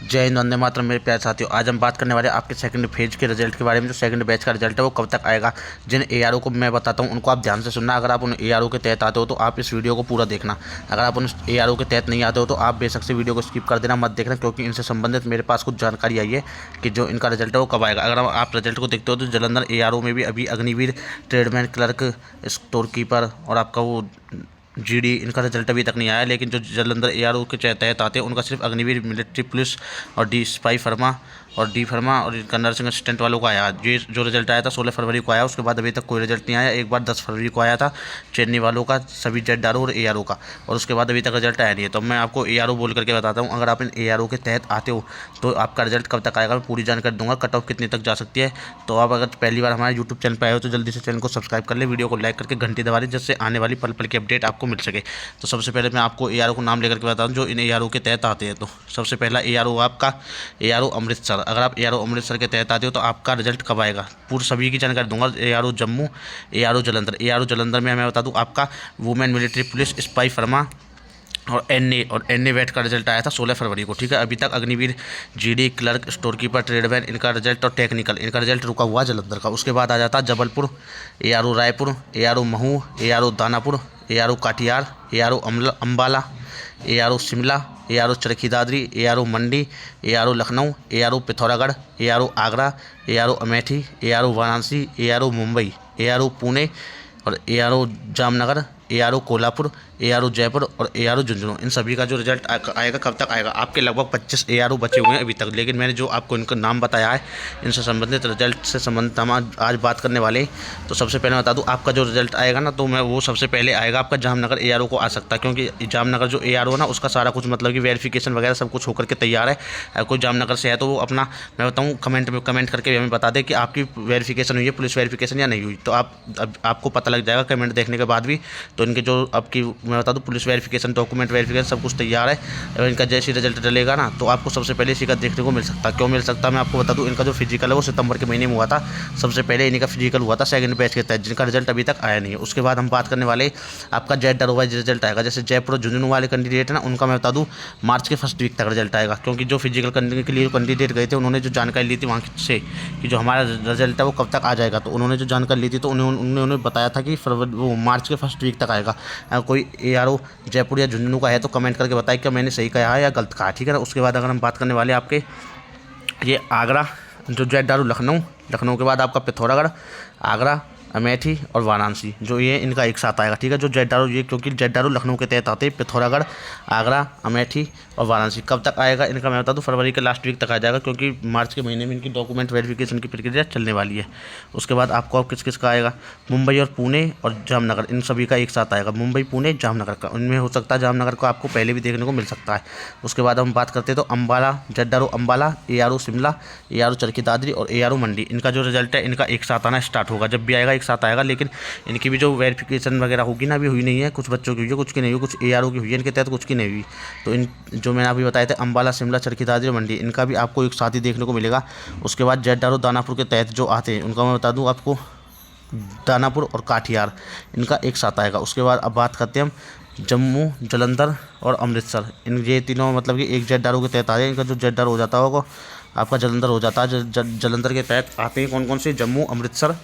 जय हिंद, वंदे मातरम। मेरे प्यारे साथियों, आज हम बात करने वाले हैं आपके सेकंड फेज के रिजल्ट के बारे में। जो सेकंड बैच का रिजल्ट है वो कब तक आएगा, जिन एआरओ को मैं बताता हूँ उनको आप ध्यान से सुनना। अगर आप उन एआरओ के तहत आते हो तो आप इस वीडियो को पूरा देखना। अगर आप उन एआरओ के तहत नहीं आते हो तो आप बेशक से वीडियो को स्किप कर देना, मत देखना, क्योंकि इनसे संबंधित मेरे पास कुछ जानकारी आई है कि जो इनका रिजल्ट है वो कब आएगा। अगर आप रिजल्ट को देखते हो तो जालंधर एआरओ में भी अभी Agniveer, tradesman, clerk, store keeper और आपका वो जीडी, इनका रिजल्ट अभी तक नहीं आया। लेकिन जो जालंधर एआरओ के तहत आते हैं उनका सिर्फ अग्निवीर, मिलिट्री पुलिस और डी स्पाई फर्मा और डी फर्मा और इनका नर्सिंग असिस्टेंट वालों का आया। ये जो रिजल्ट आया था 16 फरवरी को आया, उसके बाद अभी तक कोई रिजल्ट नहीं आया। एक बार 10 फरवरी को आया था चेन्नई वालों का, सभी जेडआरओ और एआरओ का, और उसके बाद अभी तक रिजल्ट आया नहीं है। तो मैं आपको एआरओ बोल करके बताता हूँ। अगर आप इन एआरओ के तहत आते हो तो आपका रिजल्ट कब तक आएगा, मैं पूरी जानकारी दूंगा। कट ऑफ कितने तक जा सकती है। तो आप अगर पहली बार हमारे यूट्यूब चैनल पर आए हो तो जल्दी से चैनल को सब्सक्राइब कर ले, वीडियो को लाइक करके घंटी दबा लें, जिससे आने वाली पल पल की अपडेट आपको मिल सके। तो सबसे पहले मैं आपको एआरओ को नाम लेकर के बताता हूँ जो इन एआरओ के तहत आते हैं। तो सबसे पहला एआरओ आपका एआरओ अमृतसर। अगर आप एआरओ अमृतसर के तहत आते हो तो आपका रिजल्ट कब आएगा, पूरी सभी की जानकारी दूंगा। ARO Jammu, ARO Jalandhar. ARO Jalandhar में मैं बता दूं आपका वुमेन, मिलिट्री पुलिस, स्पाई फर्मा और एनए वेट का रिजल्ट आया था 16 फरवरी को। ठीक है, अभी तक Agniveer, GD, clerk, store keeper, tradesman, इनका रिजल्ट और टेक्निकल, इनका रिजल्ट रुका हुआ जालंधर का। उसके बाद आ जाता Jabalpur, ARO Raipur, ARO Mhow, ARO Danapur, ARO Katihar, ARO Ambala, ARO Shimla, ARO Charkhi Dadri, ARO Mandi, ARO Lucknow, ARO Pithoragarh, ARO Agra, ARO Amethi, ARO Varanasi, ARO Mumbai, ARO Pune और ARO Jamnagar, ARO Kolhapur, ARO Jaipur और एआरओ झुंझुनू। इन सभी का जो रिजल्ट आएगा कब तक आएगा, आपके लगभग 25 एआरओ बचे हुए हैं अभी तक। लेकिन मैंने जो आपको इनका नाम बताया है, इनसे संबंधित रिजल्ट से संबंधित हम आज बात करने वाले हैं। तो सबसे पहले बता दूं, आपका जो रिजल्ट आएगा ना, तो मैं वो सबसे पहले आएगा आपका जामनगर एआरओ को आ सकता है, क्योंकि जामनगर जो एआरओ ना उसका सारा कुछ मतलब कि वेरिफिकेशन वगैरह सब कुछ होकर के तैयार है। अगर कोई जामनगर से है तो वो अपना, मैं बताऊँ, कमेंट करके हमें बता दे कि आपकी वेरिफिकेशन हुई है, पुलिस वेरिफिकेशन या नहीं हुई। तो आपको पता लग जाएगा कमेंट देखने के बाद भी। तो इनके जो आपकी, मैं बता दूं, पुलिस वेरिफिकेशन, डॉक्यूमेंट वेरिफिकेशन सब कुछ तैयार है। और इनका जैसे रिजल्ट डलेगा ना तो आपको सबसे पहले इसी का देखने को मिल सकता है। क्यों मिल सकता है, मैं आपको बता दूं। इनका जो फिजिकल है वो सितंबर के महीने में हुआ था। सबसे पहले इनका फिजिकल हुआ था सेकंड बैच के तहत, जिनका रिजल्ट अभी तक आया नहीं है। उसके बाद हम बात करने वाले आपका जेडआरओ वाइज रिजल्ट आएगा। जैसे जयपुर और झुंझुनू वाले कैंडिडेट है ना, उनका मैं बता दूँ मार्च के फर्स्ट वीक तक रिजल्ट आएगा। क्योंकि जो फिजिकल करने के लिए जो कैंडिडेट गए थे उन्होंने जो जानकारी ली थी वहाँ से कि जो हमारा रिजल्ट है वो कब तक आ जाएगा, तो उन्होंने जो जानकारी ली थी तो उन्होंने बताया था कि फरवरी, वो मार्च के फर्स्ट वीक तक आएगा। कोई एआरओ जयपुर या झुंझुनू का है तो कमेंट करके बताए कि मैंने सही कहा है या गलत कहा। ठीक है ना। उसके बाद अगर हम बात करने वाले आपके ये आगरा, जो जेडआरओ लखनऊ के बाद आपका पिथौरागढ़, आगरा, अमेठी और वाराणसी, जो ये इनका एक साथ आएगा। ठीक है, जो जेडआरओ, ये क्योंकि जेडआरओ लखनऊ के तहत आते हैं पिथौरागढ़, आगरा, अमेठी और वाराणसी। कब तक आएगा इनका, मैं बता दूं, फरवरी के लास्ट वीक तक आ जाएगा, क्योंकि मार्च के महीने में इनकी डॉक्यूमेंट वेरिफिकेशन की प्रक्रिया चलने वाली है। उसके बाद आपको किस किस का आएगा, मुंबई और पुणे और जामनगर, इन सभी का एक साथ आएगा। मुंबई, पुणे, जामनगर का, उनमें हो सकता है जामनगर को आपको पहले भी देखने को मिल सकता है। उसके बाद हम बात करते हैं तो Ambala, ZRO Ambala, ARO Shimla, ARO Charkhi Dadri और एआरओ मंडी, इनका जो रिजल्ट है इनका एक साथ आना स्टार्ट होगा। जब भी आएगा एक साथ आएगा। लेकिन इनकी भी जो वेरिफिकेशन वगैरह होगी ना, अभी हुई नहीं है। कुछ बच्चों की हुई है, कुछ की नहीं हुई, कुछ एआरओ की हुई है इनके तहत, कुछ की नहीं हुई। तो इन जो मैंने अभी बताए थे अम्बाला, शिमला, चरखी दादरी, मंडी, इनका भी आपको एक साथ ही देखने को मिलेगा। उसके बाद जेडआरओ दानापुर के तहत जो आते हैं उनका मैं बता दूं आपको दानापुर और काठियार, इनका एक साथ आएगा। उसके बाद अब बात करते हैं हम जम्मू, जालंधर और अमृतसर, इन ये तीनों मतलब कि एक जेडआरओ के तहत आ जाए। इनका जो जेडआरओ हो जाता होगा आपका जालंधर हो जाता है। जालंधर के तहत आते हैं कौन कौन से, जम्मू, अमृतसर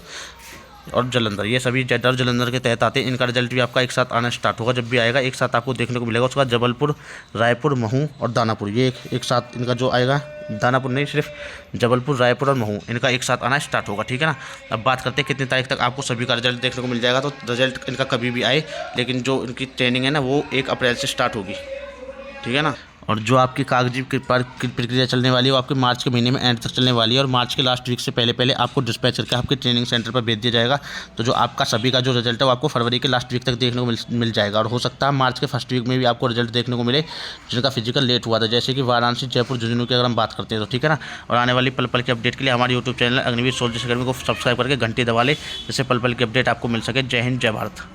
और जालंधर, ये सभी जेडआरओ जालंधर के तहत आते हैं। इनका रिजल्ट भी आपका एक साथ आना स्टार्ट होगा। जब भी आएगा एक साथ आपको देखने को मिलेगा। उसके बाद जबलपुर, रायपुर, महू और दानापुर, ये एक साथ इनका जो आएगा, दानापुर नहीं, सिर्फ जबलपुर, रायपुर और महू, इनका एक साथ आना स्टार्ट होगा। ठीक है ना। अब बात करते हैं कितनी तारीख तक आपको सभी का रिजल्ट देखने को मिल जाएगा। तो रिजल्ट इनका कभी भी आए, लेकिन जो इनकी ट्रेनिंग है ना वो 1 अप्रैल से स्टार्ट होगी। ठीक है ना। और जो आपकी कागजी प्रक्रिया चलने वाली है वो आपके मार्च के महीने में एंड तक चलने वाली है। और मार्च के लास्ट वीक से पहले आपको डिस्पैच करके आपके ट्रेनिंग सेंटर पर भेज दिया जाएगा। तो जो आपका सभी का जो रिजल्ट है वो आपको फरवरी के लास्ट वीक तक देखने को मिल जाएगा। और हो सकता है मार्च के फर्स्ट वीक में भी आपको रिजल्ट देखने को मिले जिनका फिजिकल लेट हुआ था, जैसे कि वाराणसी, जयपुर, झुंझुनू की अगर हम बात करते हैं तो। ठीक है ना। और आने वाली पल पल की अपडेट के लिए हमारे YouTube channel Agniveer soldiers academy को सब्सक्राइब करके घंटी दबा ले, जिससे पल पल की अपडेट आपको मिल सके। जय हिंद, जय भारत।